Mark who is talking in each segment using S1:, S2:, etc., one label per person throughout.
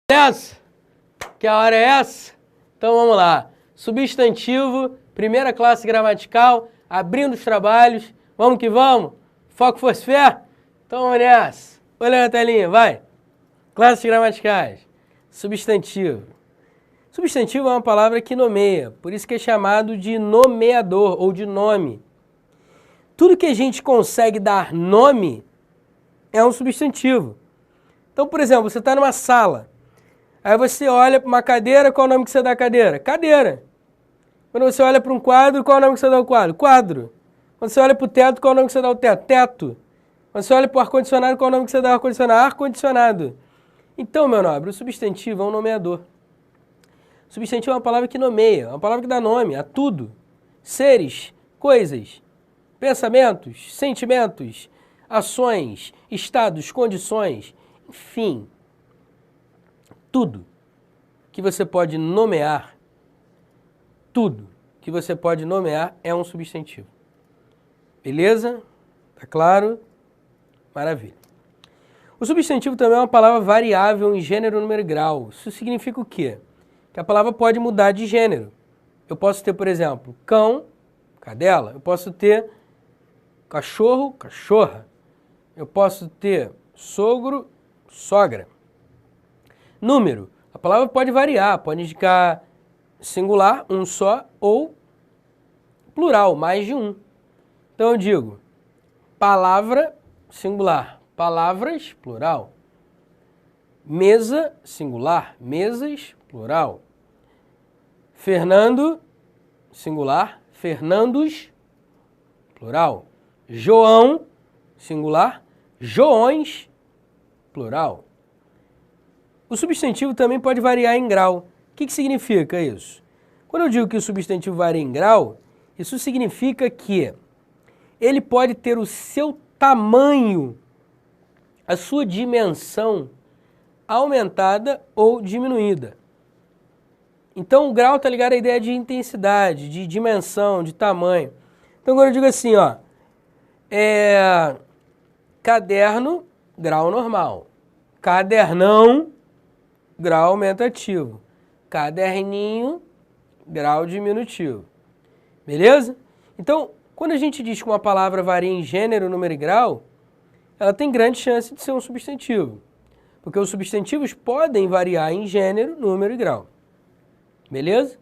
S1: Essa? Que a hora é essa? Então vamos lá. Substantivo, primeira classe gramatical, abrindo os trabalhos. Vamos que vamos? Foco, força, fé? Então vamos nessa. Olha na telinha, vai. Classes gramaticais. Substantivo. Substantivo é uma palavra que nomeia, por isso que é chamado de nomeador ou de nome. Tudo que a gente consegue dar nome é um substantivo. Então, por exemplo, você está numa sala, aí você olha para uma cadeira, qual é o nome que você dá à cadeira? Cadeira. Quando você olha para um quadro, qual é o nome que você dá ao quadro? Quadro. Quando você olha para o teto, qual é o nome que você dá ao teto? Teto. Quando você olha para o ar-condicionado, qual é o nome que você dá ao ar-condicionado? Ar-condicionado. Então, meu nobre, o substantivo é um nomeador. Substantivo é uma palavra que nomeia, é uma palavra que dá nome a tudo. Seres, coisas, pensamentos, sentimentos, ações, estados, condições, enfim. Tudo que você pode nomear, tudo que você pode nomear é um substantivo. Beleza? Tá claro? Maravilha. O substantivo também é uma palavra variável em gênero, número e grau. Isso significa o quê? Que a palavra pode mudar de gênero. Eu posso ter, por exemplo, cão, cadela. Eu posso ter cachorro, cachorra. Eu posso ter sogro, sogra. Número. A palavra pode variar, pode indicar singular, um só, ou plural, mais de um. Então eu digo palavra, singular, palavras, plural. Mesa, singular, mesas, plural. Fernando, singular, Fernandos, plural. João, singular, Joões, plural. O substantivo também pode variar em grau. O que significa isso? Quando eu digo que o substantivo varia em grau, isso significa que ele pode ter o seu tamanho, a sua dimensão aumentada ou diminuída. Então o grau está ligado à ideia de intensidade, de dimensão, de tamanho. Então quando eu digo assim, ó, caderno, grau normal. Cadernão, grau aumentativo. Caderninho, grau diminutivo. Beleza? Então, quando a gente diz que uma palavra varia em gênero, número e grau, ela tem grande chance de ser um substantivo. Porque os substantivos podem variar em gênero, número e grau. Beleza?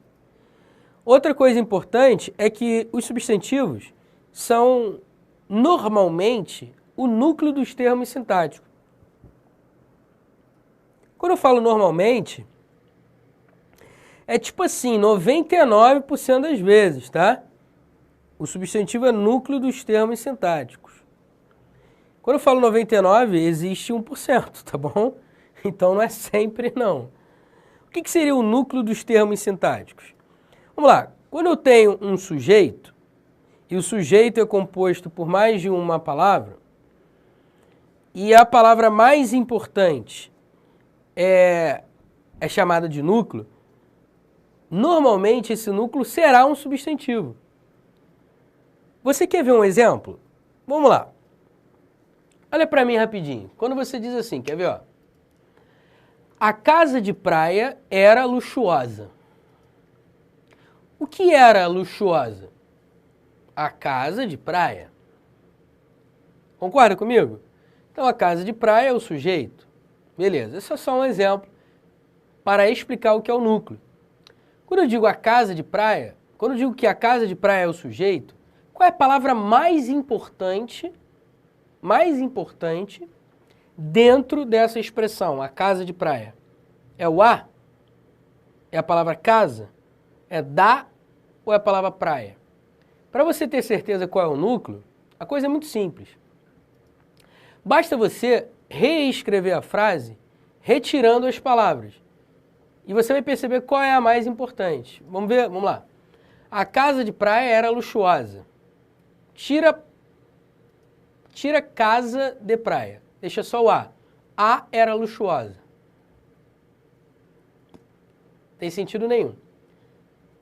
S1: Outra coisa importante é que os substantivos são, normalmente, o núcleo dos termos sintáticos. Quando eu falo normalmente, é tipo assim, 99% das vezes, tá? O substantivo é núcleo dos termos sintáticos. Quando eu falo 99, existe 1%, tá bom? Então não é sempre não. O que seria o núcleo dos termos sintáticos? Vamos lá, quando eu tenho um sujeito, e o sujeito é composto por mais de uma palavra, e a palavra mais importante é chamada de núcleo, normalmente esse núcleo será um substantivo. Você quer ver um exemplo? Vamos lá. Olha para mim rapidinho. Quando você diz assim, quer ver, ó? A casa de praia era luxuosa. O que era luxuosa? A casa de praia. Concorda comigo? Então a casa de praia é o sujeito. Beleza, esse é só um exemplo para explicar o que é o núcleo. Quando eu digo a casa de praia, quando eu digo que a casa de praia é o sujeito, qual é a palavra mais importante dentro dessa expressão, a casa de praia? É o a? É a palavra casa? É da ou é a palavra praia? Para você ter certeza qual é o núcleo, a coisa é muito simples. Basta você reescrever a frase retirando as palavras. E você vai perceber qual é a mais importante. Vamos ver? Vamos lá. A casa de praia era luxuosa. Tira casa de praia. Deixa só o a. A era luxuosa. Tem sentido nenhum.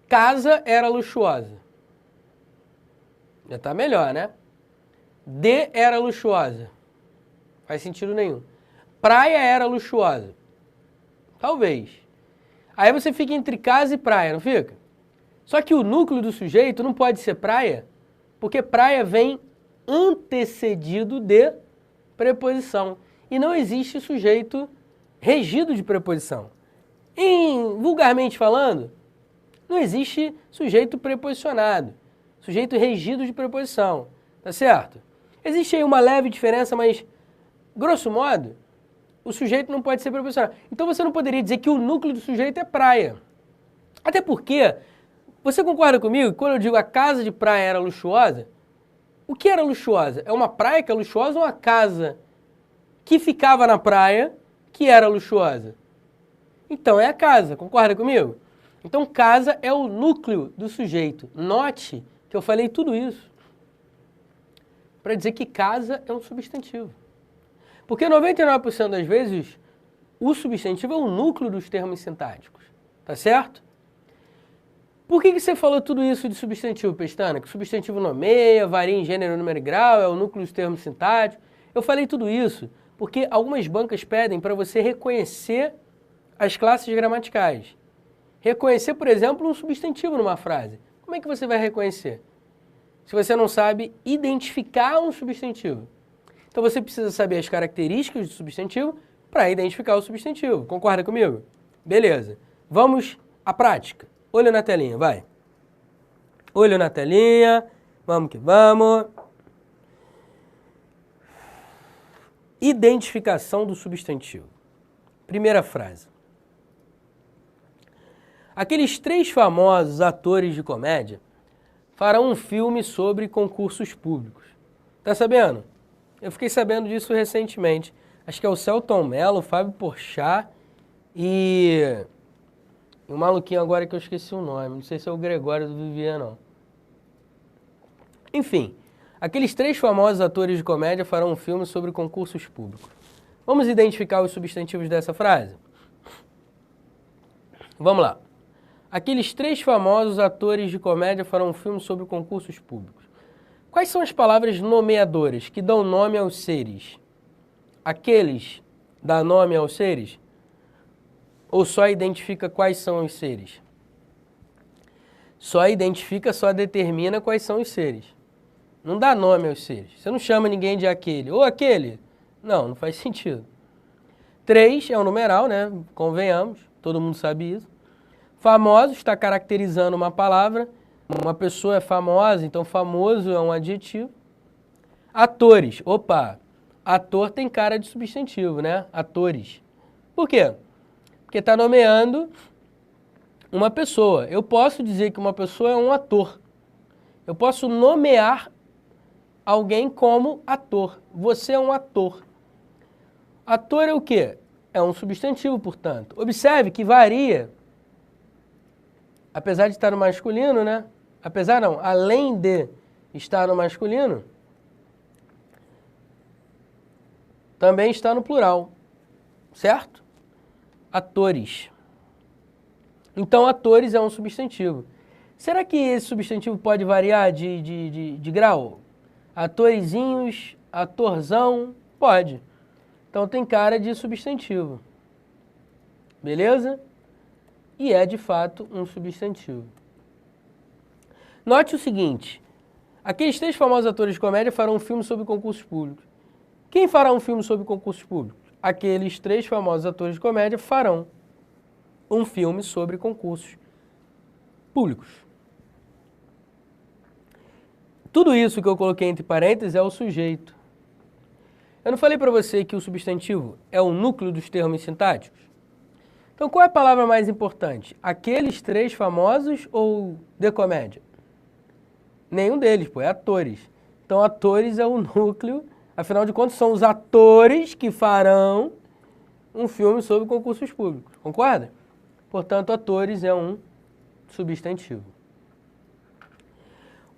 S1: Casa era luxuosa. Já está melhor, né? De era luxuosa. Faz sentido nenhum. Praia era luxuosa. Talvez. Aí você fica entre casa e praia, não fica? Só que o núcleo do sujeito não pode ser praia, porque praia vem antecedido de preposição. E não existe sujeito regido de preposição. Vulgarmente falando, não existe sujeito preposicionado, sujeito regido de preposição, tá certo? Existe aí uma leve diferença, mas, grosso modo, o sujeito não pode ser preposicionado. Então você não poderia dizer que o núcleo do sujeito é praia. Até porque, você concorda comigo que quando eu digo a casa de praia era luxuosa, o que era luxuosa? É uma praia que é luxuosa ou uma casa que ficava na praia que era luxuosa? Então é a casa, concorda comigo? Então casa é o núcleo do sujeito. Note que eu falei tudo isso para dizer que casa é um substantivo. Porque 99% das vezes o substantivo é o núcleo dos termos sintáticos, tá certo? Por que você falou tudo isso de substantivo, Pestana? Que o substantivo nomeia, varia em gênero, número e grau, é o núcleo dos termos sintáticos. Eu falei tudo isso porque algumas bancas pedem para você reconhecer as classes gramaticais. Reconhecer, por exemplo, um substantivo numa frase. Como é que você vai reconhecer? Se você não sabe identificar um substantivo. Então você precisa saber as características do substantivo para identificar o substantivo. Concorda comigo? Beleza. Vamos à prática. Olho na telinha, vai. Olho na telinha. Vamos que vamos. Identificação do substantivo. Primeira frase. Aqueles 3 famosos atores de comédia farão um filme sobre concursos públicos. Tá sabendo? Eu fiquei sabendo disso recentemente. Acho que é o Selton Mello, o Fábio Porchat e o maluquinho agora que eu esqueci o nome. Não sei se é o Gregório do Vivier, não. Enfim, aqueles 3 famosos atores de comédia farão um filme sobre concursos públicos. Vamos identificar os substantivos dessa frase? Vamos lá. Aqueles 3 famosos atores de comédia farão um filme sobre concursos públicos. Quais são as palavras nomeadoras que dão nome aos seres? Aqueles dá nome aos seres? Ou só identifica quais são os seres? Só identifica, só determina quais são os seres. Não dá nome aos seres. Você não chama ninguém de aquele. Ou aquele. Não, não faz sentido. 3 é um numeral, né? Convenhamos. Todo mundo sabe isso. Famoso está caracterizando uma palavra. Uma pessoa é famosa, então famoso é um adjetivo. Atores. Opa, ator tem cara de substantivo, né? Atores. Por quê? Porque está nomeando uma pessoa. Eu posso dizer que uma pessoa é um ator. Eu posso nomear alguém como ator. Você é um ator. Ator é o quê? É um substantivo, portanto. Observe que varia, apesar de estar no masculino, né? Apesar não, além de estar no masculino, também está no plural, certo? Atores. Então, atores é um substantivo. Será que esse substantivo pode variar de grau? Atorizinhos, atorzão, pode. Então tem cara de substantivo. Beleza? E é de fato um substantivo. Note o seguinte, aqueles 3 famosos atores de comédia farão um filme sobre concursos públicos. Quem fará um filme sobre concursos públicos? Aqueles 3 famosos atores de comédia farão um filme sobre concursos públicos. Tudo isso que eu coloquei entre parênteses é o sujeito. Eu não falei para você que o substantivo é o núcleo dos termos sintáticos? Então qual é a palavra mais importante? Aqueles 3 famosos ou de comédia? Nenhum deles, pô, é atores. Então atores é o núcleo, afinal de contas são os atores que farão um filme sobre concursos públicos, concorda? Portanto, atores é um substantivo.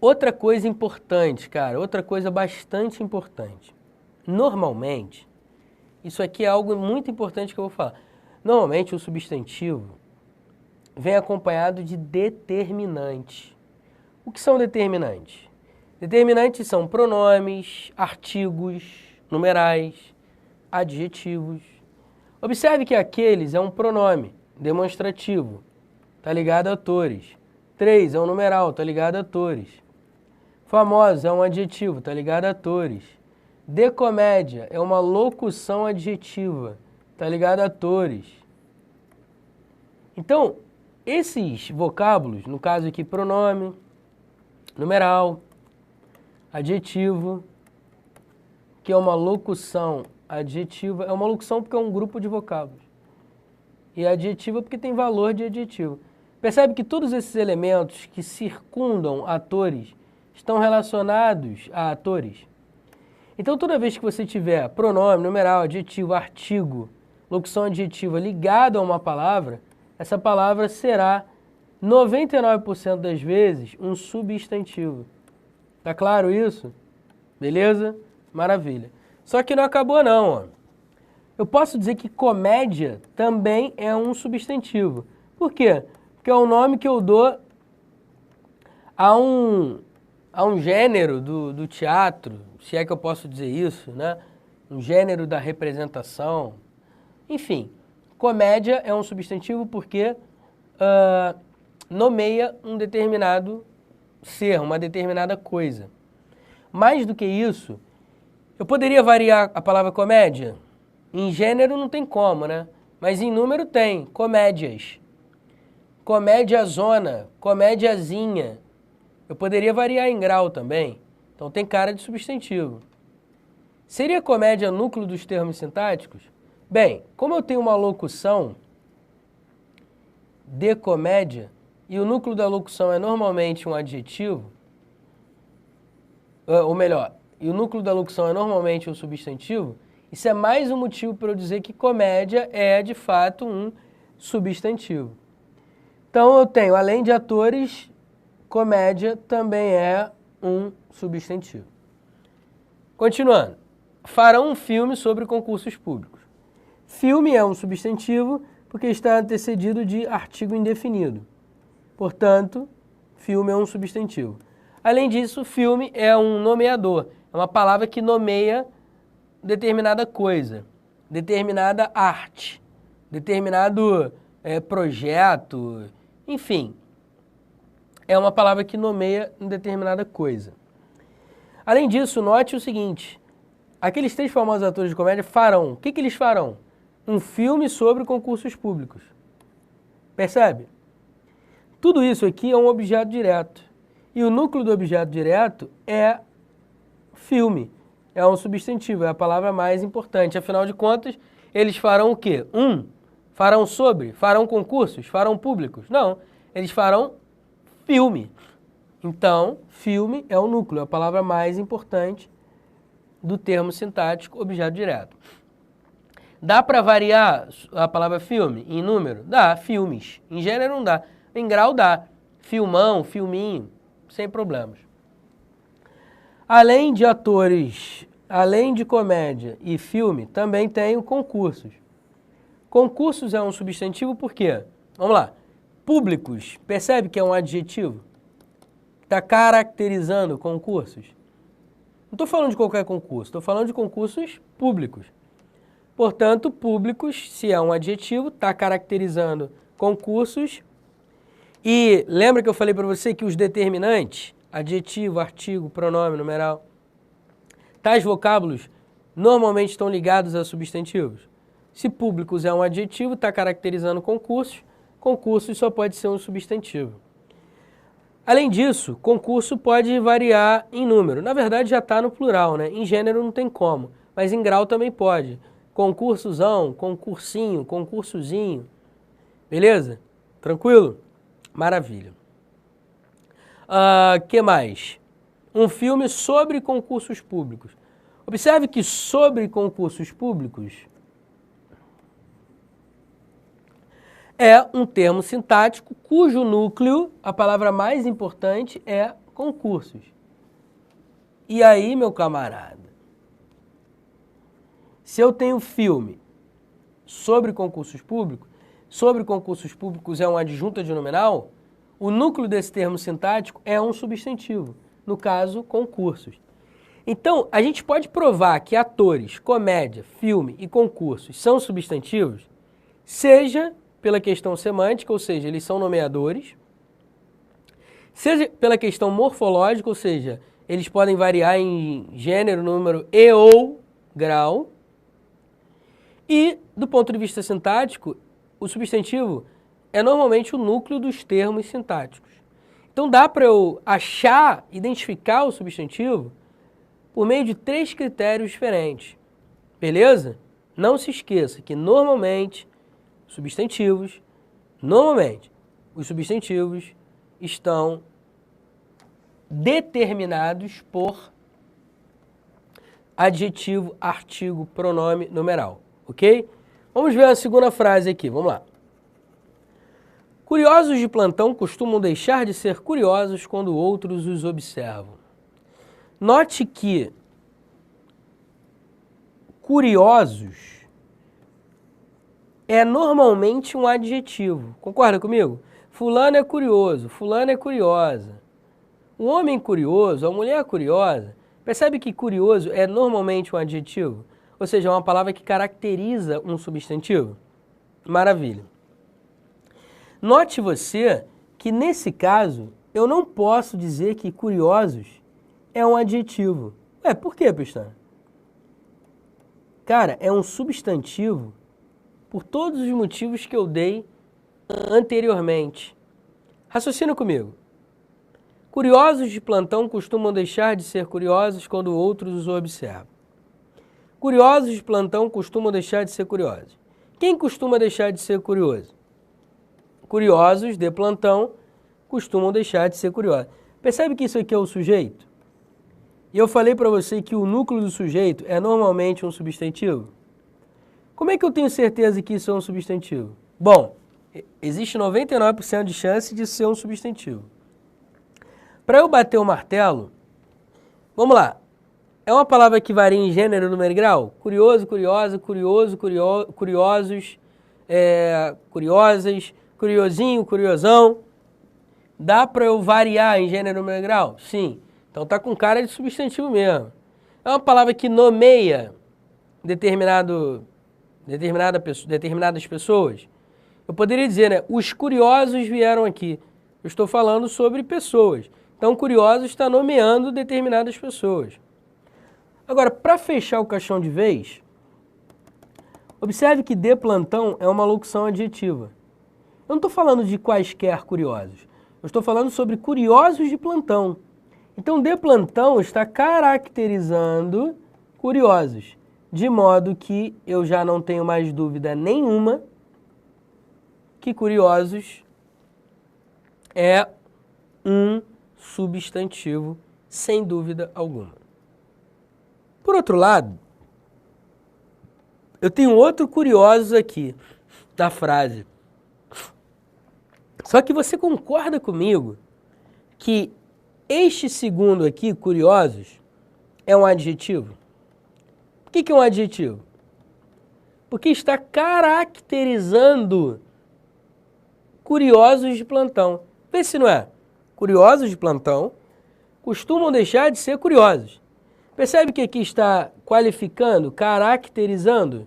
S1: Outra coisa importante, cara, outra coisa bastante importante. Normalmente, isso aqui é algo muito importante que eu vou falar. Normalmente o substantivo vem acompanhado de determinante. O que são determinantes? Determinantes são pronomes, artigos, numerais, adjetivos. Observe que aqueles é um pronome demonstrativo, está ligado a atores. 3 é um numeral, está ligado a atores. Famosos é um adjetivo, está ligado a atores. De comédia é uma locução adjetiva, está ligado a atores. Então, esses vocábulos, no caso aqui pronome, numeral, adjetivo, que é uma locução adjetiva, é uma locução porque é um grupo de vocábulos. E adjetiva porque tem valor de adjetivo. Percebe que todos esses elementos que circundam atores estão relacionados a atores? Então, toda vez que você tiver pronome, numeral, adjetivo, artigo, locução adjetiva ligado a uma palavra, essa palavra será, 99% das vezes, um substantivo. Tá claro isso? Beleza? Maravilha. Só que não acabou não, ó. Eu posso dizer que comédia também é um substantivo. Por quê? Porque é o nome que eu dou a um gênero do teatro, se é que eu posso dizer isso, né? Um gênero da representação. Enfim, comédia é um substantivo porque nomeia um determinado ser, uma determinada coisa. Mais do que isso, eu poderia variar a palavra comédia? Em gênero não tem como, né? Mas em número tem. Comédias. Comédia-zona. Comédiazinha. Eu poderia variar em grau também. Então tem cara de substantivo. Seria comédia núcleo dos termos sintáticos? Bem, como eu tenho uma locução de comédia, e o núcleo da locução é normalmente um adjetivo, ou melhor, e o núcleo da locução é normalmente um substantivo, isso é mais um motivo para eu dizer que comédia é, de fato, um substantivo. Então eu tenho, além de atores, comédia também é um substantivo. Continuando. Farão um filme sobre concursos públicos. Filme é um substantivo porque está antecedido de artigo indefinido. Portanto, filme é um substantivo. Além disso, filme é um nomeador. É uma palavra que nomeia determinada coisa, determinada arte, determinado projeto, enfim. É uma palavra que nomeia determinada coisa. Além disso, note o seguinte, aqueles 3 famosos atores de comédia farão, o que eles farão? Um filme sobre concursos públicos. Percebe? Tudo isso aqui é um objeto direto. E o núcleo do objeto direto é filme. É um substantivo, é a palavra mais importante. Afinal de contas, eles farão o quê? Farão sobre? Farão concursos? Farão públicos? Não, eles farão filme. Então, filme é o núcleo, é a palavra mais importante do termo sintático objeto direto. Dá para variar a palavra filme em número? Dá, filmes. Em gênero não dá. Em grau dá. Filmão, filminho, sem problemas. Além de atores, além de comédia e filme, também tem concursos. Concursos é um substantivo por quê? Vamos lá. Públicos, percebe que é um adjetivo? Está caracterizando concursos? Não estou falando de qualquer concurso, estou falando de concursos públicos. Portanto, públicos, se é um adjetivo, está caracterizando concursos. E lembra que eu falei para você que os determinantes, adjetivo, artigo, pronome, numeral, tais vocábulos normalmente estão ligados a substantivos. Se públicos é um adjetivo, está caracterizando concursos, concursos só pode ser um substantivo. Além disso, concurso pode variar em número. Na verdade, já está no plural, né? Em gênero não tem como, mas em grau também pode. Concursozão, concursinho, concursozinho. Beleza? Tranquilo? Maravilha. Que mais? Um filme sobre concursos públicos. Observe que sobre concursos públicos é um termo sintático cujo núcleo, a palavra mais importante, é concursos. E aí, meu camarada, se eu tenho filme sobre concursos públicos é um adjunto adnominal, o núcleo desse termo sintático é um substantivo, no caso, concursos. Então, a gente pode provar que atores, comédia, filme e concursos são substantivos, seja pela questão semântica, ou seja, eles são nomeadores, seja pela questão morfológica, ou seja, eles podem variar em gênero, número e ou grau, e do ponto de vista sintático, o substantivo é normalmente o núcleo dos termos sintáticos. Então dá para eu achar, identificar o substantivo por meio de 3 critérios diferentes. Beleza? Não se esqueça que normalmente os substantivos estão determinados por adjetivo, artigo, pronome, numeral. Ok? Vamos ver a segunda frase aqui. Vamos lá. Curiosos de plantão costumam deixar de ser curiosos quando outros os observam. Note que curiosos é normalmente um adjetivo. Concorda comigo? Fulano é curioso, fulana é curiosa. Um homem curioso, a mulher curiosa. Percebe que curioso é normalmente um adjetivo? Ou seja, é uma palavra que caracteriza um substantivo? Maravilha. Note você que nesse caso eu não posso dizer que curiosos é um adjetivo. Por quê, Pestana? Cara, é um substantivo por todos os motivos que eu dei anteriormente. Raciocina comigo. Curiosos de plantão costumam deixar de ser curiosos quando outros os observam. Curiosos de plantão costumam deixar de ser curiosos. Quem costuma deixar de ser curioso? Curiosos de plantão costumam deixar de ser curiosos. Percebe que isso aqui é o sujeito? E eu falei para você que o núcleo do sujeito é normalmente um substantivo. Como é que eu tenho certeza que isso é um substantivo? Bom, existe 99% de chance de ser um substantivo. Para eu bater o martelo, vamos lá. É uma palavra que varia em gênero, número e grau? Curioso, curiosa, curioso, curiosos, curiosas, curiosinho, curiosão. Dá para eu variar em gênero, número e grau? Sim. Então tá com cara de substantivo mesmo. É uma palavra que nomeia determinadas pessoas. Eu poderia dizer, né? Os curiosos vieram aqui. Eu estou falando sobre pessoas. Então, curiosos está nomeando determinadas pessoas. Agora, para fechar o caixão de vez, observe que de plantão é uma locução adjetiva. Eu não estou falando de quaisquer curiosos. Eu estou falando sobre curiosos de plantão. Então, de plantão está caracterizando curiosos, de modo que eu já não tenho mais dúvida nenhuma que curiosos é um substantivo, sem dúvida alguma. Por outro lado, eu tenho outro curiosos aqui da frase. Só que você concorda comigo que este segundo aqui, curiosos, é um adjetivo? Por que é um adjetivo? Porque está caracterizando curiosos de plantão. Vê se não é. Curiosos de plantão costumam deixar de ser curiosos. Percebe que aqui está qualificando, caracterizando?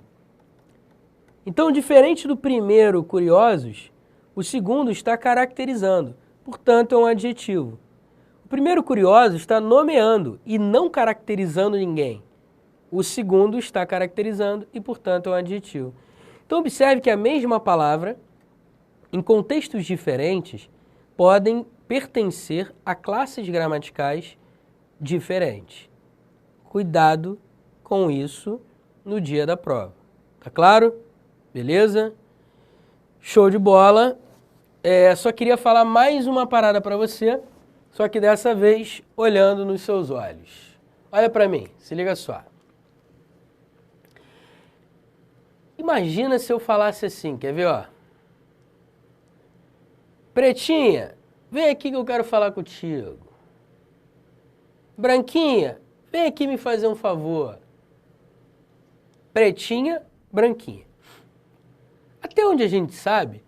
S1: Então, diferente do primeiro, curiosos, o segundo está caracterizando. Portanto, é um adjetivo. O primeiro, curioso, está nomeando e não caracterizando ninguém. O segundo está caracterizando e, portanto, é um adjetivo. Então, observe que a mesma palavra, em contextos diferentes, podem pertencer a classes gramaticais diferentes. Cuidado com isso no dia da prova. Tá claro? Beleza? Show de bola. Só queria falar mais uma parada para você, só que dessa vez olhando nos seus olhos. Olha para mim, se liga só. Imagina se eu falasse assim, quer ver, ó? Pretinha, vem aqui que eu quero falar contigo. Branquinha, vem aqui me fazer um favor. Pretinha, branquinha. Até onde a gente sabe,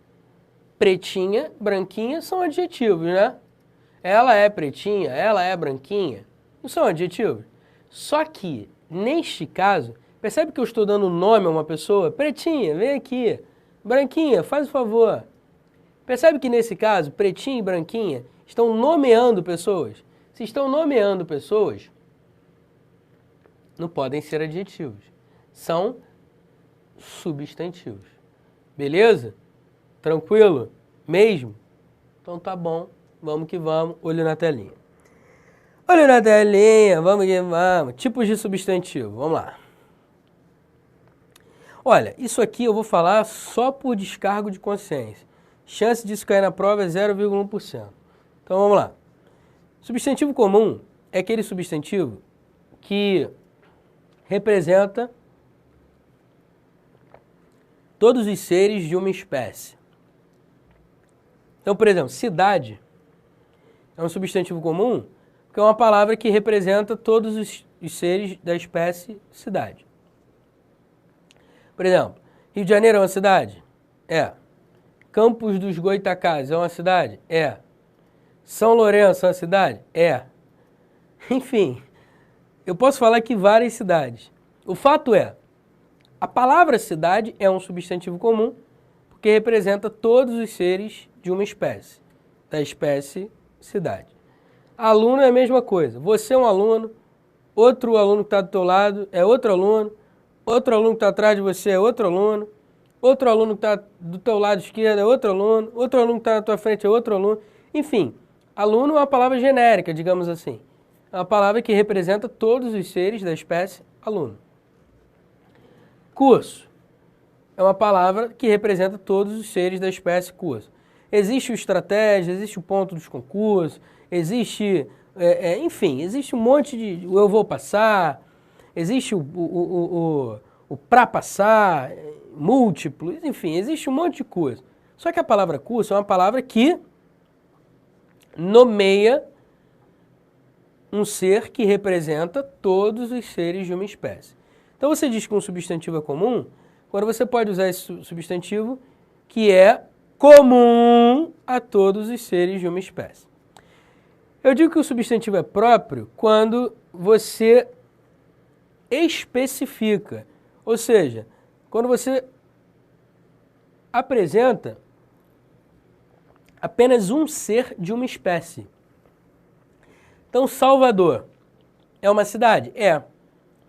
S1: pretinha, branquinha são adjetivos, né? Ela é pretinha, ela é branquinha. Não são adjetivos? Só que, neste caso, percebe que eu estou dando nome a uma pessoa? Pretinha, vem aqui. Branquinha, faz o favor. Percebe que nesse caso, pretinha e branquinha estão nomeando pessoas? Se estão nomeando pessoas, não podem ser adjetivos. São substantivos. Beleza? Tranquilo? Mesmo? Então tá bom. Vamos que vamos. Olho na telinha. Olho na telinha. Vamos que vamos. Tipos de substantivo. Vamos lá. Olha, isso aqui eu vou falar só por descargo de consciência. Chance disso cair na prova é 0,1%. Então vamos lá. Substantivo comum é aquele substantivo que representa todos os seres de uma espécie. Então, por exemplo, cidade é um substantivo comum porque é uma palavra que representa todos os seres da espécie cidade. Por exemplo, Rio de Janeiro é uma cidade? É. Campos dos Goitacazes é uma cidade? É. São Lourenço é uma cidade? É. Enfim, eu posso falar que várias cidades. O fato é, a palavra cidade é um substantivo comum porque representa todos os seres de uma espécie, da espécie cidade. Aluno é a mesma coisa. Você é um aluno, outro aluno que está do teu lado é outro aluno que está atrás de você é outro aluno que está do teu lado esquerdo é outro aluno que está na tua frente é outro aluno. Enfim, aluno é uma palavra genérica, digamos assim. É uma palavra que representa todos os seres da espécie aluno. Curso é uma palavra que representa todos os seres da espécie curso. Existe o estratégia, existe o ponto dos concursos, existe, enfim, existe um monte de eu vou passar, existe o pra passar, múltiplo, enfim, existe um monte de coisa. Só que a palavra curso é uma palavra que nomeia um ser que representa todos os seres de uma espécie. Então você diz que um substantivo é comum, quando você pode usar esse substantivo que é comum a todos os seres de uma espécie. Eu digo que o substantivo é próprio quando você especifica, ou seja, quando você apresenta apenas um ser de uma espécie. Então, Salvador é uma cidade? É,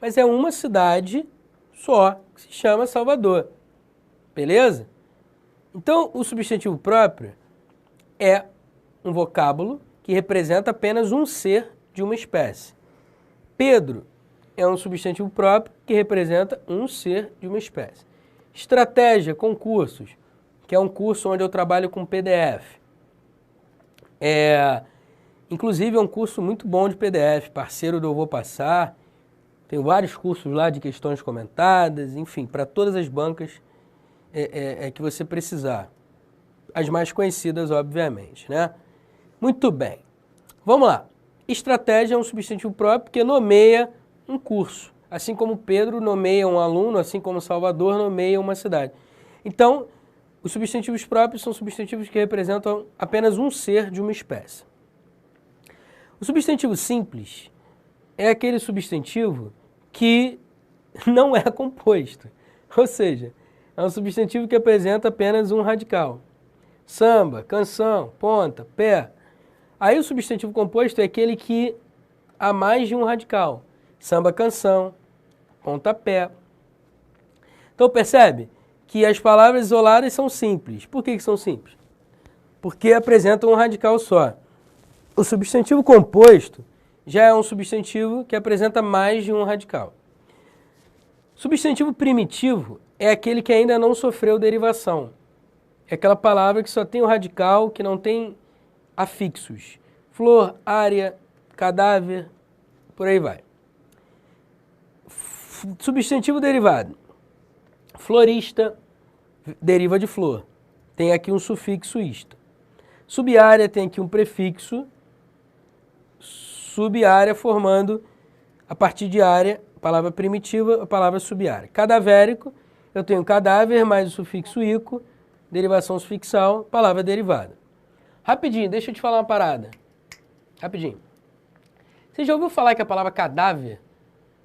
S1: mas é uma cidade só, que se chama Salvador. Beleza? Então, o substantivo próprio é um vocábulo que representa apenas um ser de uma espécie. Pedro é um substantivo próprio que representa um ser de uma espécie. Estratégia, concursos, que é um curso onde eu trabalho com PDF. Inclusive é um curso muito bom de PDF, parceiro do Eu Vou Passar. Tem vários cursos lá de questões comentadas, enfim, para todas as bancas que você precisar. As mais conhecidas, obviamente, né? Muito bem. Vamos lá. Estratégia é um substantivo próprio que nomeia um curso. Assim como Pedro nomeia um aluno, assim como Salvador nomeia uma cidade. Então, os substantivos próprios são substantivos que representam apenas um ser de uma espécie. O substantivo simples é aquele substantivo que não é composto. Ou seja, é um substantivo que apresenta apenas um radical. Samba, canção, ponta, pé. Aí o substantivo composto é aquele que há mais de um radical. Samba, canção, pontapé. Então percebe que as palavras isoladas são simples. Por que são simples? Porque apresentam um radical só. O substantivo composto já é um substantivo que apresenta mais de um radical. Substantivo primitivo é aquele que ainda não sofreu derivação. É aquela palavra que só tem um radical, que não tem afixos. Flor, área, cadáver, por aí vai. Substantivo derivado. Florista deriva de flor. Tem aqui um sufixo ista. Subárea tem aqui um prefixo. Subárea formando, a partir de área, a palavra primitiva, a palavra subárea. Cadavérico, eu tenho cadáver mais o sufixo ico, derivação sufixal, palavra derivada. Rapidinho, deixa eu te falar uma parada. Rapidinho. Você já ouviu falar que a palavra cadáver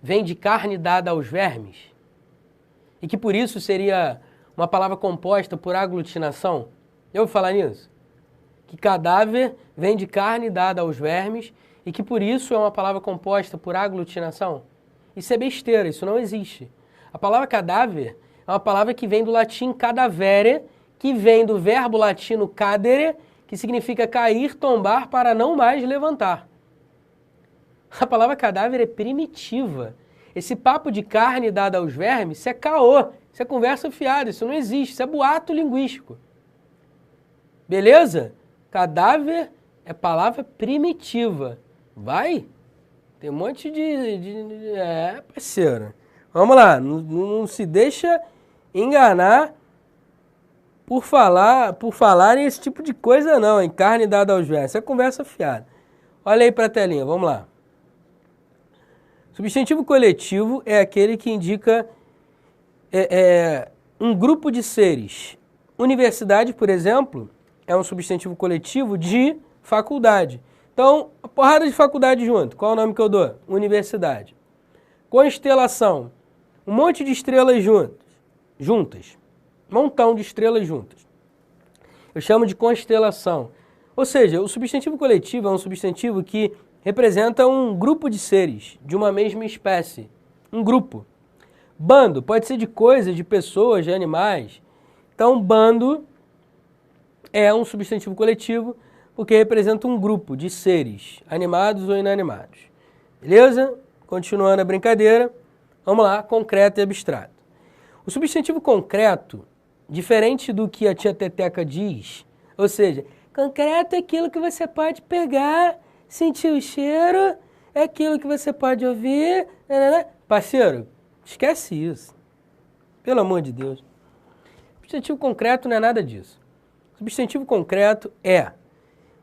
S1: vem de carne dada aos vermes? E que por isso seria uma palavra composta por aglutinação? Eu vou falar nisso? Que cadáver vem de carne dada aos vermes e que por isso é uma palavra composta por aglutinação? Isso é besteira, isso não existe. A palavra cadáver é uma palavra que vem do latim cadavere, que vem do verbo latino cadere, que significa cair, tombar para não mais levantar. A palavra cadáver é primitiva. Esse papo de carne dada aos vermes, isso é caô, isso é conversa fiada, isso não existe, isso é boato linguístico. Beleza? Cadáver é palavra primitiva. Vai? Tem um monte de parceiro. Vamos lá, não se deixa enganar por falarem esse tipo de coisa não, em carne dada aos vermes. Isso é conversa fiada. Olha aí para a telinha, vamos lá. Substantivo coletivo é aquele que indica um grupo de seres. Universidade, por exemplo, é um substantivo coletivo de faculdade. Então, a porrada de faculdade junto. Qual é o nome que eu dou? Universidade. Constelação. Um monte de estrelas juntas. Montão de estrelas juntas. Eu chamo de constelação. Ou seja, o substantivo coletivo é um substantivo que representa um grupo de seres de uma mesma espécie. Um grupo. Bando pode ser de coisas, de pessoas, de animais. Então, bando é um substantivo coletivo porque representa um grupo de seres, animados ou inanimados. Beleza? Continuando a brincadeira, vamos lá, concreto e abstrato. O substantivo concreto, diferente do que a tia Teteca diz, ou seja, concreto é aquilo que você pode pegar, sentir o cheiro, é aquilo que você pode ouvir. Parceiro, esquece isso. Pelo amor de Deus. Substantivo concreto não é nada disso. Substantivo concreto é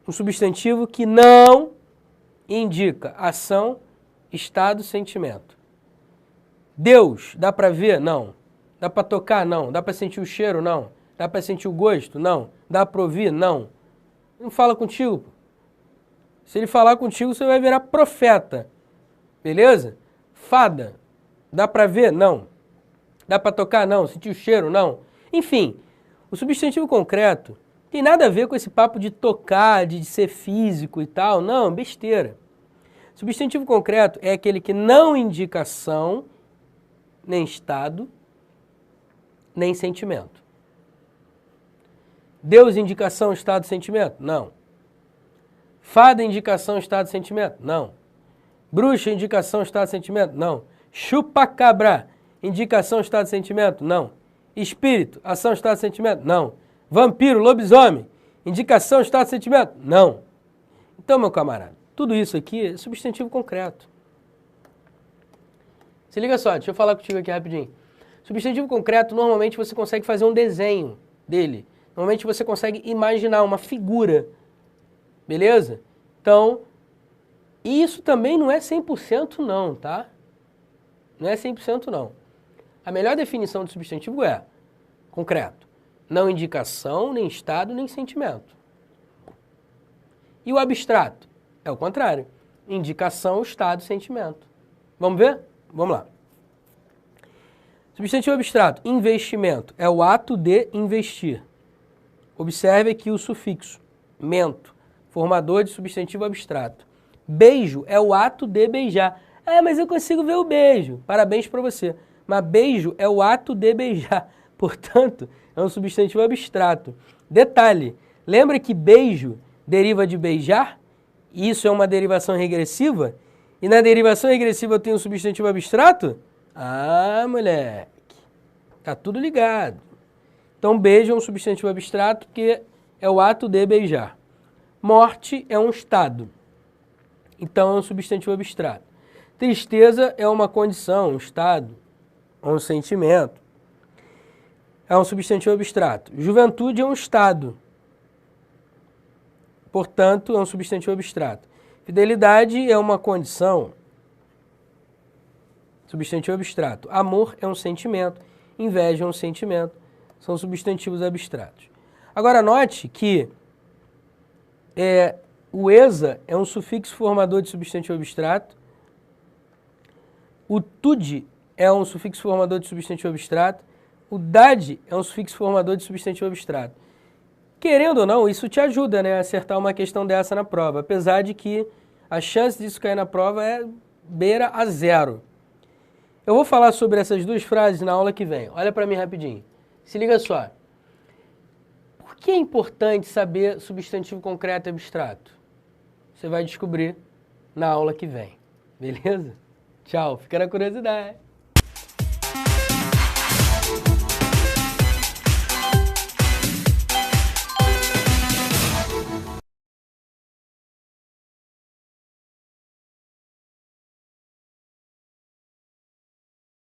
S1: um substantivo que não indica ação, estado, sentimento. Deus, dá para ver? Não. Dá para tocar? Não. Dá para sentir o cheiro? Não. Dá para sentir o gosto? Não. Dá para ouvir? Não. Não fala contigo. Se ele falar contigo, você vai virar profeta. Beleza? Fada. Dá para ver? Não. Dá para tocar? Não. Sentir o cheiro? Não. Enfim, o substantivo concreto tem nada a ver com esse papo de tocar, de ser físico e tal. Não, besteira. Substantivo concreto é aquele que não indica ação, nem estado, nem sentimento. Deus, indicação, estado, sentimento? Não. Fada, indicação, estado, sentimento? Não. Bruxa, indicação, estado, sentimento? Não. Chupa-cabra, indicação, estado, sentimento? Não. Espírito, ação, estado, sentimento? Não. Vampiro, lobisomem, indicação, estado, sentimento? Não. Então, meu camarada, tudo isso aqui é substantivo concreto. Se liga só, deixa eu falar contigo aqui rapidinho. Substantivo concreto, normalmente você consegue fazer um desenho dele. Normalmente você consegue imaginar uma figura. Beleza? Então, isso também não é 100% não, tá? Não é 100% não. A melhor definição de substantivo é concreto. Não indicação, nem estado, nem sentimento. E o abstrato? É o contrário. Indicação, estado, sentimento. Vamos ver? Vamos lá. Substantivo abstrato. Investimento. É o ato de investir. Observe aqui o sufixo. Mento. Formador de substantivo abstrato. Beijo é o ato de beijar. Ah, mas eu consigo ver o beijo. Parabéns para você. Mas beijo é o ato de beijar. Portanto, é um substantivo abstrato. Detalhe, lembra que beijo deriva de beijar? Isso é uma derivação regressiva? E na derivação regressiva eu tenho um substantivo abstrato? Ah, moleque, tá tudo ligado. Então, beijo é um substantivo abstrato que é o ato de beijar. Morte é um estado. Então, é um substantivo abstrato. Tristeza é uma condição, um estado, um sentimento. É um substantivo abstrato. Juventude é um estado. Portanto, é um substantivo abstrato. Fidelidade é uma condição. Substantivo abstrato. Amor é um sentimento. Inveja é um sentimento. São substantivos abstratos. Agora, note que o ESA é um sufixo formador de substantivo abstrato. O TUD é um sufixo formador de substantivo abstrato. O DAD é um sufixo formador de substantivo abstrato. Querendo ou não, isso te ajuda, né, a acertar uma questão dessa na prova, apesar de que a chance disso cair na prova é beira a zero. Eu vou falar sobre essas duas frases na aula que vem. Olha para mim rapidinho. Se liga só. Por que é importante saber substantivo concreto e abstrato? Você vai descobrir na aula que vem. Beleza? Tchau. Fica na curiosidade.